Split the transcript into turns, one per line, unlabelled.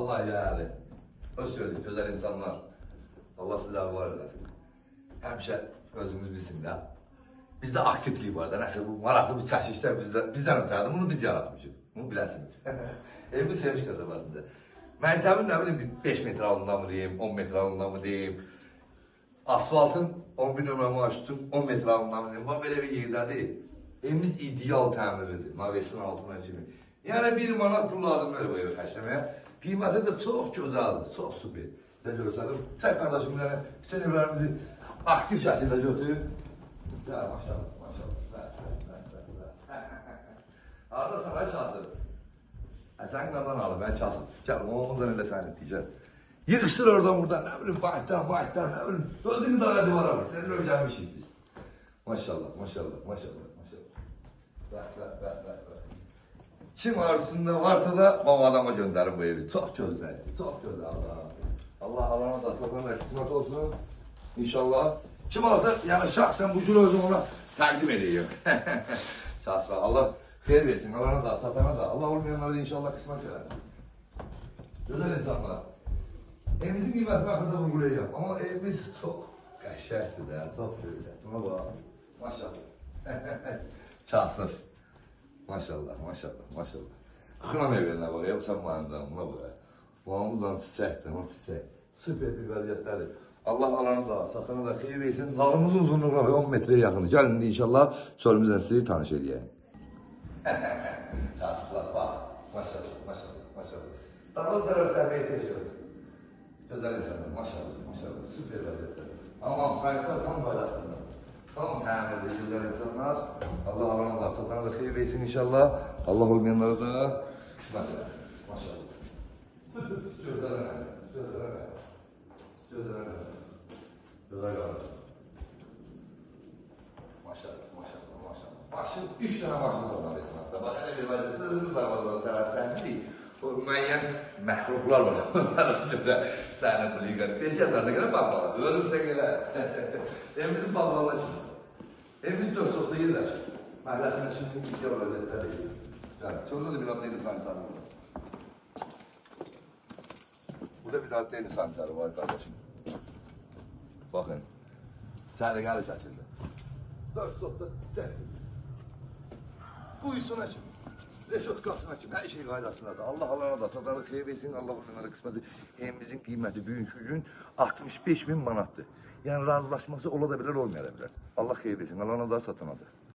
Vallahi yani. Hoş gördük güzel insanlar. Allah sizler var eylesin. Həmişə özünüz bilsin də. Bizdə aktivlik var da, nəsə bu maraqlı bir çəkişlər bizdən ötərdi. Bunu biz yaratmışıq. Bunu biləsiniz. Evimiz Sevinç qəsəbəsində. Məktəbin nə bilim 5 metr alından mı deyim, 10 metr alından mı deyim. Asfaltın 11 nömrə marşrutun 10 metr alından mı deyim. Bax belə bir yerdədir. Evimiz ideal təmirlidir. Navesin altına kimi. Yəni 1 manat pul lazımdır bu evi xərcləməyə. Qiyməti də çox gözəldir, çox super. Nə görsədim, sən qardaşım bütün evlərimizi aktiv şəkildə götür. Ya maşallah, maşallah. Haradasan ay Kasım? Sən qandan alıb, mən Kasım. Gəl, ondan elə sən etdik, gəl. Yığışdır oradan buradan, nə bilim, baytdan, nə bilim. Öldüğünü daha divara var, seni öyrənmişik biz. Maşallah, maşallah, maşallah, maşallah. Kim arzusunda varsa da bu adama gönderin bu evi. Çok gözəldir, çok gözəl. Allah alana da satana da kısmet olsun. İnşallah. Kim alsa yani şahsen bu cür özüm ona təqdim edeyim. Şahsen Allah xeyir versin. Alana da satana da. Allah olmayanlara da inşallah kısmet verir. Güzel insanlar. Evimizin kıymetini hakkında vurgulayacağım. Ama evimiz çok qəşəngdir de. Çok güzel. Buna bak. Maşallah. Kasıf. Maşallah, maşallah, maşallah. Xınam evlerine bak ya, sen manından buna bak. Bağımızdan çiçektir, o çiçek. Süper bir vəziyyətdədir. Allah alanı da, satanı da xeyir versin. Zalımızın uzunluğuna 10 metreye yakını. Gəlin inşallah çölümüzden sizi tanış edeyim. Kasıflar bak. Maşallah, maşallah, maşallah. Davaz zarar səhvəyə teşekkür. Güzel insanlar, maşallah, maşallah. Süper vəziyyətdədir. Ama sayıqlar tam faydasında. Tam təmirli, güzel insanlar. Allah alanı da, satanı da xeyir versin inşallah. Allah olmayanlara da kısmet eder. Maşallah. Sözlerine. Güzel kalır. Maşallah, maşallah, maşallah. Başın 3 tane başın sana resim hatta. Bak hele bir vəziyyətdə özümüz arabada tərəfsən değil. O müəyyən məxluqlar var. Onlara görə səni bu liqat. Beş yatarsa gələ bağlalar. Ölürsə gələ. Evimizin bağlalar kimi. Evimiz 4 soqda yerlər. Məhləsinə şimdi ideal vəziyyətdə deyil. Yani, çoğunda da bir adlıydı sanitarı var. Burada bir adlıydı sanitarı var kardeşim. Bakın. Səliqəli şəkildə. 4 soqda çiçək. Buyusuna kimi. Reşotkasına kimi. Hər şey qaydasındadır. Allah alana da satanı xeyir versin. Allah onlara qisməti. Evimizin qiyməti bugünkü gün 65.000 manatdır. Yani razılaşması ola da bilər, olmaya da bilər. Allah xeyir versin. Alana da satana da.